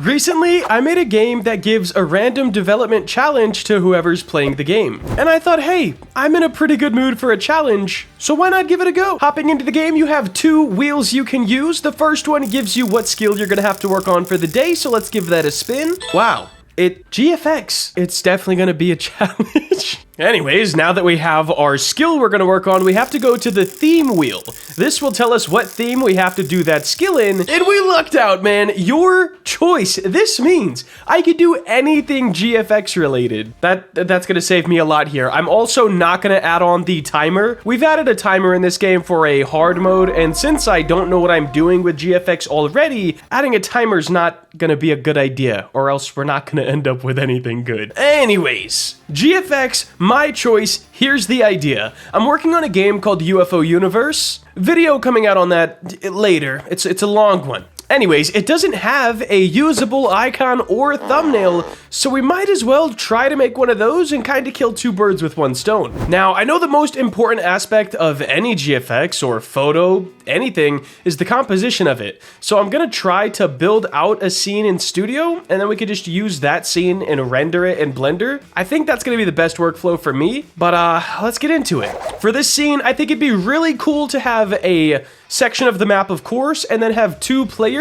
Recently, I made a game that gives a random development challenge to whoever's playing the game. And I thought, hey, I'm in a pretty good mood for a challenge, so why not give it a go? Hopping into the game, you have 2 wheels you can use. The first one gives you what skill you're gonna have to work on for the day, so let's give that a spin. Wow. GFX. It's definitely gonna be a challenge. Anyways, now that we have our skill we're gonna work on, we have to go to the theme wheel. This will tell us what theme we have to do that skill in, and we lucked out, man. Your choice. This means I could do anything GFX related. That's gonna save me a lot here. I'm also not gonna add on the timer. We've added a timer in this game for a hard mode, and since I don't know what I'm doing with GFX already, adding a timer's not gonna be a good idea, or else we're not gonna end up with anything good. Anyways, GFX, my choice. Here's the idea. I'm working on a game called UFO Universe. Video coming out on that later. It's a long one. Anyways, it doesn't have a usable icon or thumbnail, so we might as well try to make one of those and kind of kill 2 birds with 1 stone. Now, I know the most important aspect of any GFX or photo, anything, is the composition of it. So I'm gonna try to build out a scene in Studio, and then we could just use that scene and render it in Blender. I think that's gonna be the best workflow for me, but let's get into it. For this scene, I think it'd be really cool to have a section of the map, of course, and then have 2 players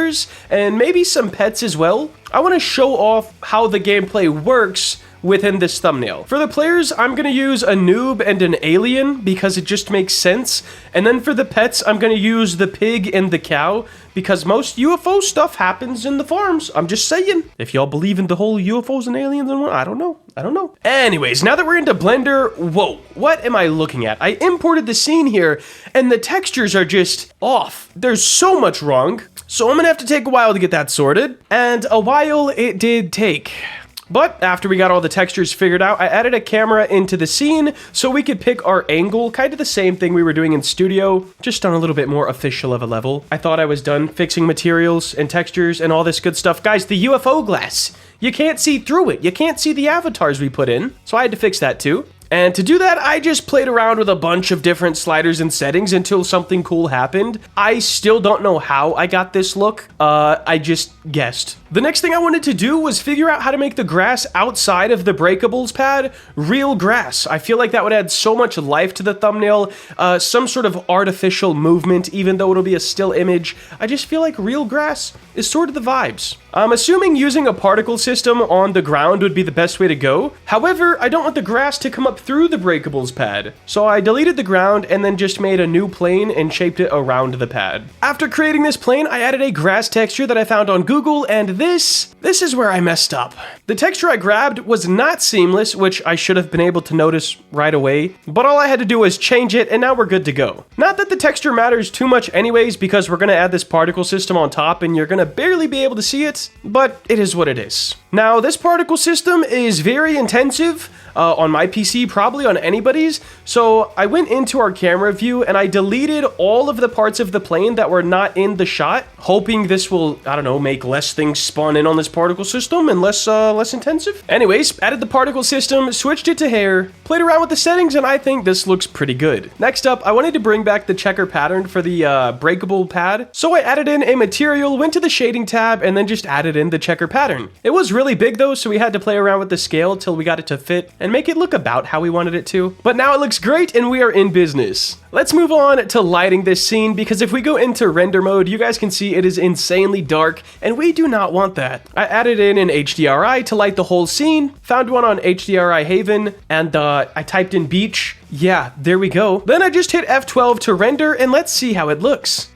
and maybe some pets as well. I want to show off how the gameplay works within this thumbnail. For the players, I'm gonna use a noob and an alien because it just makes sense. And then for the pets, I'm gonna use the pig and the cow because most UFO stuff happens in the farms. I'm just saying. If y'all believe in the whole UFOs and aliens and what, I don't know. Anyways, now that we're into Blender, whoa, what am I looking at? I imported the scene here and the textures are just off. There's so much wrong. So I'm gonna have to take a while to get that sorted. And a while it did take. But after we got all the textures figured out, I added a camera into the scene so we could pick our angle, kind of the same thing we were doing in Studio, just on a little bit more official of a level. I thought I was done fixing materials and textures and all this good stuff. Guys, the UFO glass, you can't see through it. You can't see the avatars we put in, so I had to fix that too. And to do that, I just played around with a bunch of different sliders and settings until something cool happened. I still don't know how I got this look. I just guessed. The next thing I wanted to do was figure out how to make the grass outside of the breakables pad real grass. I feel like that would add so much life to the thumbnail, some sort of artificial movement, even though it'll be a still image. I just feel like real grass is sort of the vibes. I'm assuming using a particle system on the ground would be the best way to go. However, I don't want the grass to come up through the breakables pad. So I deleted the ground and then just made a new plane and shaped it around the pad. After creating this plane, I added a grass texture that I found on Google, and this is where I messed up. The texture I grabbed was not seamless, which I should have been able to notice right away, but all I had to do was change it and now we're good to go. Not that the texture matters too much anyways, because we're gonna add this particle system on top and you're gonna barely be able to see it, but it is what it is. Now, this particle system is very intensive on my PC, probably on anybody's, so I went into our camera view and I deleted all of the parts of the plane that were not in the shot, hoping this will, I don't know, make less things spawn in on this particle system and less intensive. Anyways, added the particle system, switched it to hair, played around with the settings, and I think this looks pretty good. Next up, I wanted to bring back the checker pattern for the breakable pad, so I added in a material, went to the shading tab, and then just added in the checker pattern. It was really big though, so we had to play around with the scale till we got it to fit and make it look about how we wanted it to. But now it looks great and we are in business. Let's move on to lighting this scene, because if we go into render mode, you guys can see it is insanely dark and we do not want that. I added in an HDRI to light the whole scene, found one on HDRI Haven, and I typed in beach. Yeah, there we go. Then I just hit F12 to render and let's see how it looks.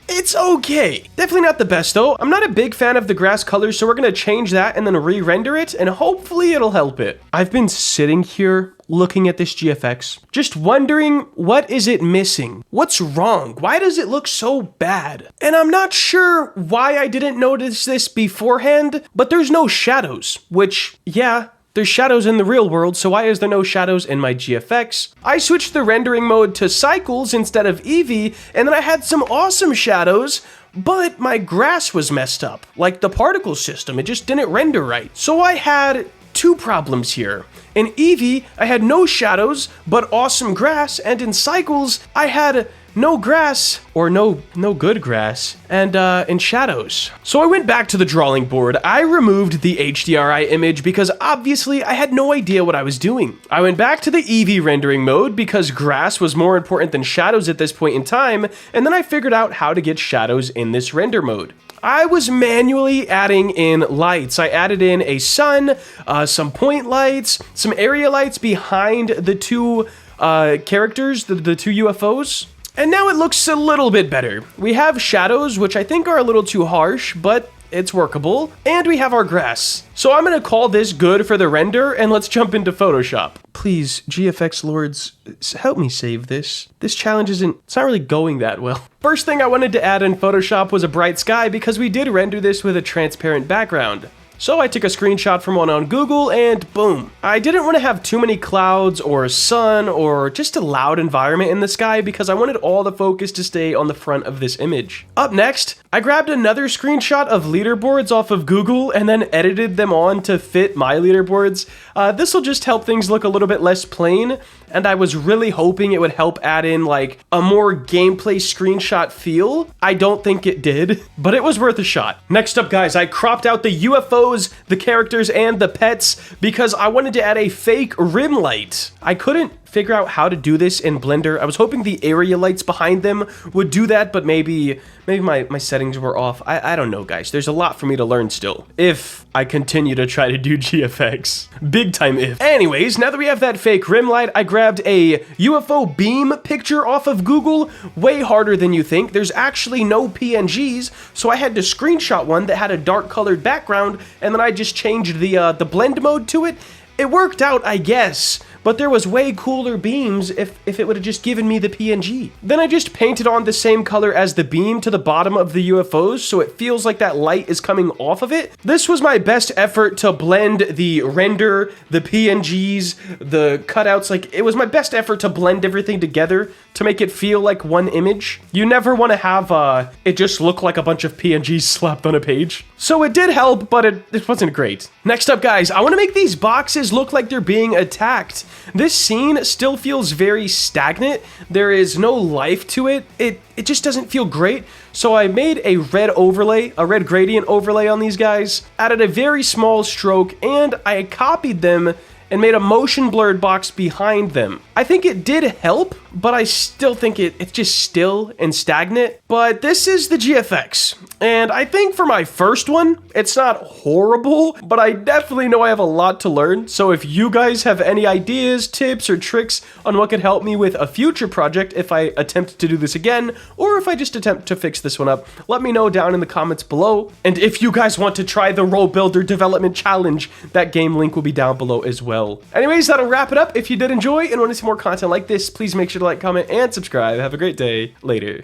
It's okay. Definitely not the best though. I'm not a big fan of the grass colors, so we're gonna change that and then re-render it, and hopefully it'll help it. I've been sitting here looking at this GFX, just wondering, what is it missing? What's wrong? Why does it look so bad? And I'm not sure why I didn't notice this beforehand, but there's no shadows, which, yeah, there's shadows in the real world, so why is there no shadows in my GFX? I switched the rendering mode to cycles instead of Eevee, and then I had some awesome shadows, but my grass was messed up. Like the particle system, it just didn't render right. So I had 2 problems here. In Eevee, I had no shadows, but awesome grass, and in cycles, I had no grass, or no good grass, and shadows. So I went back to the drawing board. I removed the HDRI image because obviously I had no idea what I was doing. I went back to the Eevee rendering mode because grass was more important than shadows at this point in time, and then I figured out how to get shadows in this render mode. I was manually adding in lights. I added in a sun, some point lights, some area lights behind the two characters, the two UFOs. And now it looks a little bit better. We have shadows, which I think are a little too harsh, but it's workable. And we have our grass. So I'm gonna call this good for the render, and let's jump into Photoshop. Please, GFX lords, help me save this. This challenge it's not really going that well. First thing I wanted to add in Photoshop was a bright sky because we did render this with a transparent background. So I took a screenshot from one on Google and boom. I didn't want to have too many clouds or sun or just a loud environment in the sky because I wanted all the focus to stay on the front of this image. Up next, I grabbed another screenshot of leaderboards off of Google and then edited them on to fit my leaderboards. This will just help things look a little bit less plain, and I was really hoping it would help add in like a more gameplay screenshot feel. I don't think it did, but it was worth a shot. Next up, guys, I cropped out the UFOs, the characters, and the pets because I wanted to add a fake rim light. I couldn't figure out how to do this in Blender. I was hoping the area lights behind them would do that, but maybe my settings were off. I don't know, guys. There's a lot for me to learn still, if I continue to try to do GFX. Big time if. Anyways, now that we have that fake rim light, I grabbed a UFO beam picture off of Google. Way harder than you think. There's actually no PNGs, so I had to screenshot one that had a dark colored background, and then I just changed the blend mode to it. It worked out, I guess, but there was way cooler beams if it would have just given me the PNG. Then I just painted on the same color as the beam to the bottom of the UFOs, so it feels like that light is coming off of it. This was my best effort to blend the render, the PNGs, the cutouts. Like, it was my best effort to blend everything together to make it feel like one image. You never want to have it just look like a bunch of PNGs slapped on a page. So it did help, but it wasn't great. Next up, guys, I want to make these boxes look like they're being attacked. This scene still feels very stagnant. There is no life to it. It just doesn't feel great. So I made a red overlay, a red gradient overlay on these guys, added a very small stroke, and I copied them and made a motion blurred box behind them. I think it did help, but I still think it's just still and stagnant. But this is the GFX, and I think for my first one, it's not horrible, but I definitely know I have a lot to learn. So if you guys have any ideas, tips, or tricks on what could help me with a future project if I attempt to do this again, or if I just attempt to fix this one up, let me know down in the comments below. And if you guys want to try the Role Builder Development Challenge, that game link will be down below as well. Anyways, that'll wrap it up. If you did enjoy and want to see more content like this, please make sure to like, comment, and subscribe. Have a great day. Later.